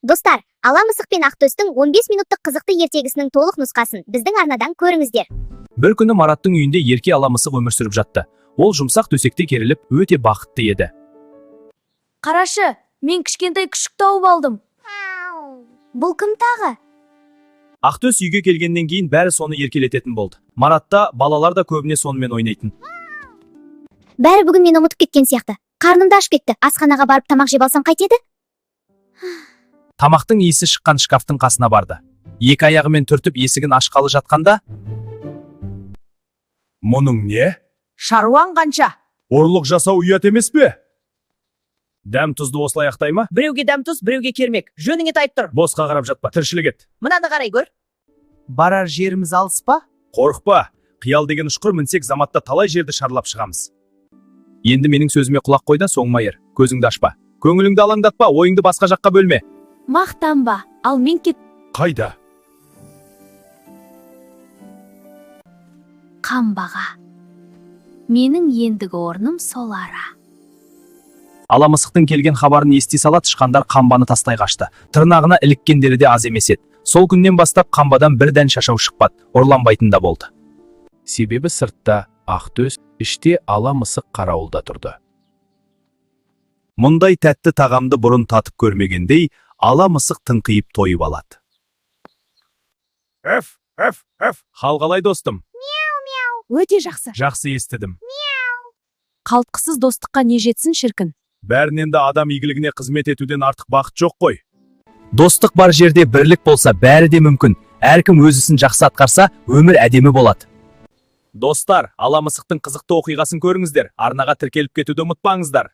Достар, ала мысық пен ақтөстің 15 минуттық қызықты ертегісінің толық нұсқасын біздің арнадан көріңіздер. Бір күні Мараттың үйінде ерке ала мысық өмір сүріп жатты. Ол жұмсақ төсекте керіліп, өте бақытты еді. Қарашы, мен кішкентай күшік тауып алдым. Бұл кім тағы? Ақтөс үйге келгеннен кейін бәрі соны еркелететін болды. Маратта балалар да көбіне сонымен ойнайтын. Бәрі бүгін мені ұмытып кеткен сияқты. Қарным да ашып кетті. Асханаға барып тамақ жеп алсам қайтеді? Тамақтың иісі шыққан шкафтың қасына барды. Екі аяғымен түртіп есігін ашқалы жатқанда: «Мұның не? Шаруаң қанша? Орлық жасау ұят емес пе? Дәм тұзды осылай ақтай ма? Біреуге дәм тұз, біреуге кермек. Жөніңе тайып тұр. Босқа қарап жатпа, тіршілік ет. Мынаны қарай көр. Барар жеріміз алыс па? Қорықпа, қиял деген ұшқыр мінсек заматта талай жерді шарлап шығамыз. Енді менің сөзіме құлақ қой да соңыма ер. Көзіңді ашпа. Көңіліңді алаңдатпа, ойыңды басқа жаққа бөлме. Мақтанба, ал мен кет. Қайда? Қамбаға. Менің ендігі орным сол ара. Ала мысықтың келген хабарын ести сала тышқандар қамбаны тастай қашты. Тырнағына іліккендері де аз емес еді. Сол күннен бастап қамбадан бір дән шашау шықпады, ұрланбайтын да болды. Себебі сыртта Ақтөс, іште ала мысық қарауылда тұрды. Мұндай тәтті тағамды бұрын татып көрмегендей, ала мысық тыңқиып тойып алады. Әф. Хал қалай достым? Өте жақсы. Жақсы естідім. Қалтқысыз достыққа не жетсін шіркін. Бәрінен де адам игілігіне қызмет етуден артық бақыт жоқ қой. Достық бар жерде бірлік болса, бәрі де мүмкін. Әркім өз ісін жақсы атқарса, өмір әдемі болады. Достар, ала мысықтың қызықты оқиғасын көріңіздер. Арнаға тіркеліп кетуді ұмытпаңыздар.